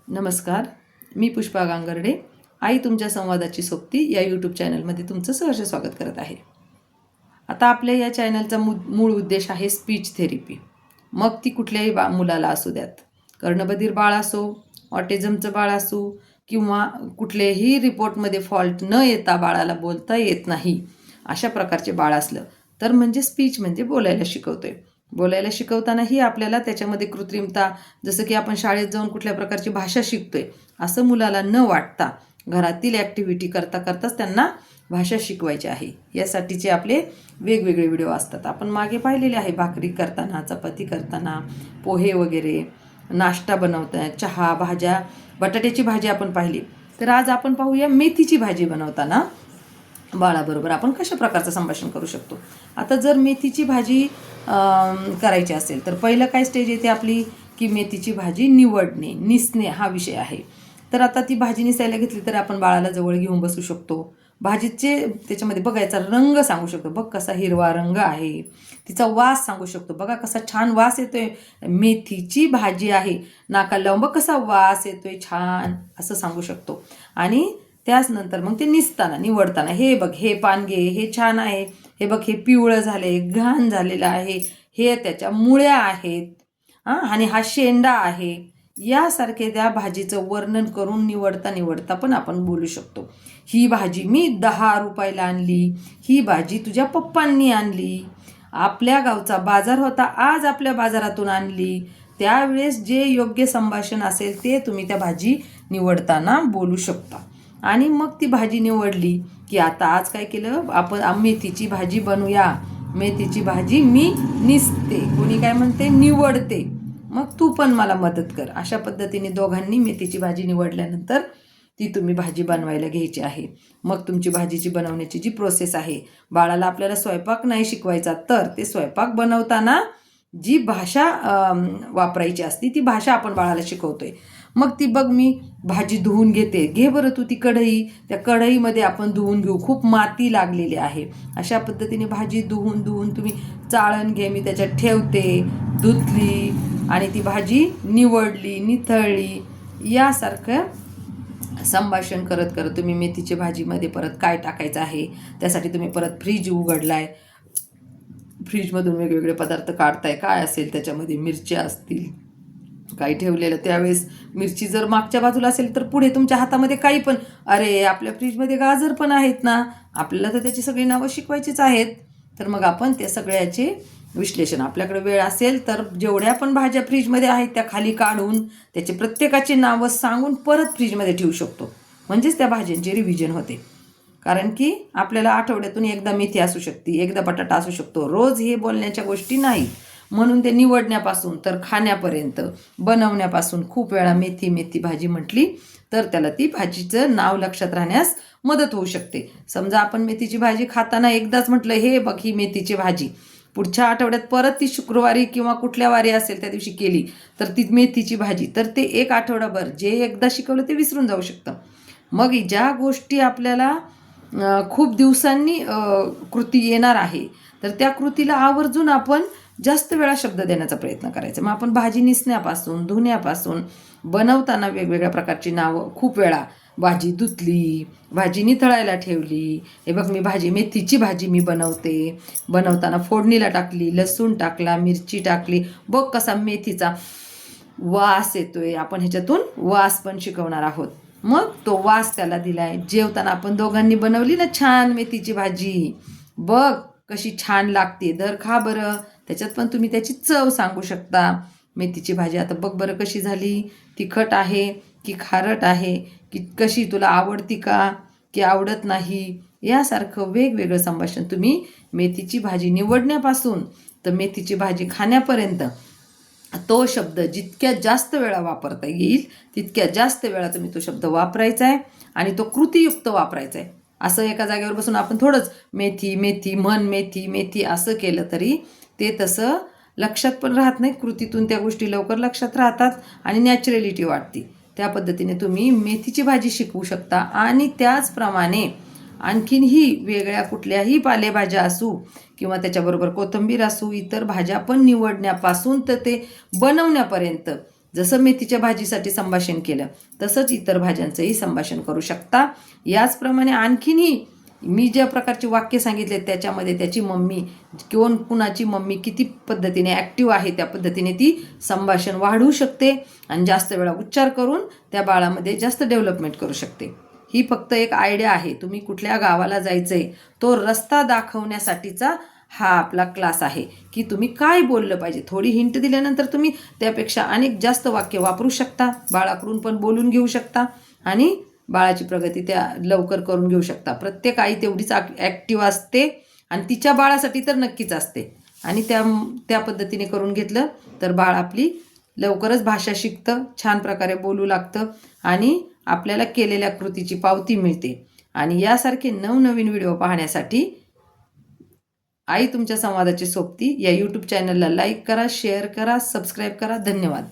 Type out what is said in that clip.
नमस्कार. मी पुष्पा गांगर्डे. आई तुमच्या संवादाची सोबती या यूट्यूब चॅनलमध्ये तुमचं सहर्ष स्वागत करत आहे. आता आपल्या या चॅनलचा मूळ उद्देश आहे स्पीच थेरपी. मग ती कुठल्याही मुलाला असू द्यात, कर्णबधिर बाळ असो, ऑटिझमचं बाळ असो किंवा कुठलेही रिपोर्टमध्ये फॉल्ट न येता बाळाला बोलता येत नाही अशा प्रकारचे बाळ असलं तर म्हणजे स्पीच म्हणजे बोलायला शिकवतोय. बोलायला शिकवतानाही आपल्याला त्याच्यामध्ये कृत्रिमता, जसं की आपण शाळेत जाऊन कुठल्या प्रकारची भाषा शिकतोय असं मुलाला न वाटता घरातील ॲक्टिव्हिटी करता करताच त्यांना भाषा शिकवायची आहे. यासाठीचे आपले वेगवेगळे व्हिडिओ असतात. आपण मागे पाहिलेले आहे, भाकरी करताना, चपाती करताना, पोहे वगैरे, नाश्ता बनवताना, चहा, भाज्या, बटाट्याची भाजी आपण पाहिली. तर आज आपण पाहूया मेथीची भाजी बनवताना बाळाबरोबर आपण कशा प्रकारचं संभाषण करू शकतो. आता जर मेथीची भाजी करायची असेल तर पहिलं काय स्टेज येते आपली, की मेथीची भाजी निवडणे, निसणे हा विषय आहे. तर आता ती भाजी निसायला घेतली तर आपण बाळाला जवळ घेऊन बसू शकतो. भाजीचे त्याच्यामध्ये बघायचा रंग सांगू शकतो, बघ कसा हिरवा रंग आहे. तिचा वास सांगू शकतो, बघा कसा छान वास येतोय, मेथीची भाजी आहे, नाकाला लावून बघ कसा वास येतोय छान, असं सांगू शकतो. आणि त्याच नंतर मग ते निवडताना हे बघ हे पान घे, हे छान आहे, हे बघ हे पिवळं झाले, घाण झालेलं आहे, हे त्याच्या मुळ्या आहेत, आणि हा शेंडा आहे, यासारखे त्या भाजीचं वर्णन करून निवडता पण आपण बोलू शकतो. ही भाजी मी 10 रुपयाला आणली, ही भाजी तुझ्या पप्पांनी आणली, आपल्या गावचा बाजार होता, आज आपल्या बाजारातून आणली. त्यावेळेस जे योग्य संभाषण असेल ते तुम्ही त्या भाजी निवडताना बोलू शकता. आणि मग ती भाजी निवडली की आता आज काय केलं आपण, मेथीची भाजी बनवूया. मेथीची भाजी मी निसते, कोणी काय म्हणते निवडते, मग तू पण मला मदत कर. अशा पद्धतीने दोघांनी मेथीची भाजी निवडल्यानंतर ती तुम्ही भाजी बनवायला घ्यायची आहे. मग तुमची भाजीची बनवण्याची जी प्रोसेस आहे, बाळाला आपल्याला स्वयंपाक नाही शिकवायचा तर ते स्वयंपाक बनवताना जी भाषा वापरायची असते ती भाषा आपण बाळाला शिकवतोय. मग ती बघ मी भाजी धुवून घेते, घे बरं तू ती कढई, त्या कढईमध्ये आपण धुवून घेऊ, खूप माती लागलेली आहे. अशा पद्धतीने भाजी धुवून तुम्ही चाळण घे, मी त्याच्यात ठेवते, धुतली आणि ती भाजी निवडली, निथळली, यासारखं संभाषण करत करत तुम्ही मेथीच्या भाजीमध्ये परत काय टाकायचं आहे त्यासाठी तुम्ही परत फ्रीज उघडलाय, फ्रीजमधून वेगवेगळे पदार्थ काढताय, काय असेल त्याच्यामध्ये, मिरच्या असतील काही ठेवलेलं, त्यावेळेस मिरची जर मागच्या बाजूला असेल तर पुढे तुमच्या हातामध्ये काही पण, अरे आपल्या फ्रीजमध्ये गाजर पण आहेत ना, आपल्याला तर त्याची सगळी नावं शिकवायचीच आहेत. तर मग आपण त्या सगळ्याचे विश्लेषण, आपल्याकडे वेळ असेल तर जेवढ्या पण भाज्या फ्रीजमध्ये आहेत त्या खाली काढून त्याचे प्रत्येकाची नावं सांगून परत फ्रीजमध्ये ठेवू शकतो. म्हणजेच त्या भाज्यांची रिव्हिजन होते. कारण की आपल्याला आठवड्यातून एकदा मेथी असू शकते, एकदा बटाटा असू शकतो, रोज हे बोलण्याच्या गोष्टी नाहीत. म्हणून ते निवडण्यापासून तर खाण्यापर्यंत, बनवण्यापासून खूप वेळा मेथी भाजी म्हटली तर त्याला ती भाजीचं नाव लक्षात राहण्यास मदत होऊ शकते. समजा आपण मेथीची भाजी खाताना एकदाच म्हटलं हे बघ ही मेथीची भाजी, पुढच्या आठवड्यात परत ती शुक्रवारी किंवा कुठल्या वारी असेल त्या दिवशी केली तर ती मेथीची भाजी, तर ते एक आठवडाभर जे एकदा शिकवलं ते विसरून जाऊ शकतं. मग ज्या गोष्टी आपल्याला खूप दिवसांनी कृती येणार आहे तर त्या कृतीला आवर्जून आपण जास्त वेळा शब्द देण्याचा प्रयत्न करायचा. मग आपण भाजी निसण्यापासून, धुण्यापासून, बनवताना वेगवेगळ्या प्रकारची नावं, खूप वेळा भाजी धुतली, भाजी निथळायला ठेवली, हे बघ मी भाजी, मेथीची भाजी मी बनवते, बनवताना फोडणीला टाकली, लसूण टाकला, मिरची टाकली, बघ कसा मेथीचा वास येतोय, आपण ह्याच्यातून वास पण शिकवणार आहोत. मग तो वास त्याला दिलाय. जेवताना आपण दोघांनी बनवली ना छान मेथीची भाजी, बघ कशी छान लागते, दर खा बरं, त्याच्यात पण तुम्ही त्याची चव सांगू शकता. मेथीची भाजी आता बघ बरं कशी झाली, तिखट आहे की खारट आहे, की कशी, तुला आवडती का की आवडत नाही, यासारखं वेगवेगळं संभाषण तुम्ही मेथीची भाजी निवडण्यापासून तर मेथीची भाजी खाण्यापर्यंत तो शब्द जितक्या जास्त वेळा वापरता येईल तितक्या जास्त वेळा तुम्ही तो शब्द वापरायचा आहे आणि तो कृतीयुक्त वापरायचा आहे. असं एका जागेवर बसून आपण थोडंच मेथी मेथी म्हण मेथी मेथी असं केलं तरी ते तसं लक्षात पण राहत नाही. कृतीतून त्या गोष्टी लवकर लक्षात राहतात आणि नॅचरॅलिटी वाटते. त्या पद्धतीने तुम्ही मेथीची भाजी शिकवू शकता. आणि त्याचप्रमाणे आणखीनही वेगळ्या कुठल्याही पालेभाज्या असू किंवा त्याच्याबरोबर कोथिंबीर असू, इतर भाज्या पण निवडण्यापासून तर ते बनवण्यापर्यंत जसं मेथीच्या भाजीसाठी संभाषण केलं तसंच इतर भाज्यांचंही संभाषण करू शकता. याचप्रमाणे आणखीनही मी ज्या प्रकारचे वाक्य सांगितले त्याच्यामध्ये त्याची मम्मी कुणाची मम्मी किती पद्धतीने ॲक्टिव्ह आहे त्या पद्धतीने ती संभाषण वाढवू शकते आणि जास्त वेळा उच्चार करून त्या बाळामध्ये जास्त डेव्हलपमेंट करू शकते. ही फक्त एक आयडिया आहे. तुम्ही कुठल्या गावाला जायचं आहे तो रस्ता दाखवण्यासाठीचा हा आपला क्लास आहे की तुम्ही काय बोललं पाहिजे. थोडी हिंट दिल्यानंतर तुम्ही त्यापेक्षा अनेक जास्त वाक्य वापरू शकता, बाळाकडून पण बोलून घेऊ शकता आणि बाळाची प्रगती त्या लवकर करून घेऊ शकता. प्रत्येक आई तेवढीच ॲक्टिव्ह असते आणि तिच्या बाळासाठी तर नक्कीच असते आणि त्या पद्धतीने करून घेतलं तर बाळ आपली लवकरच भाषा शिकतं, छान प्रकारे बोलू लागतं आणि आपल्याला केलेल्या कृतीची पावती मिळते. आणि यासारखे नवनवीन व्हिडिओ पाहण्यासाठी आई तुमच्या संवादाची सोबती या यूट्यूब चॅनलला लाईक करा, शेअर करा, सबस्क्राईब करा. धन्यवाद.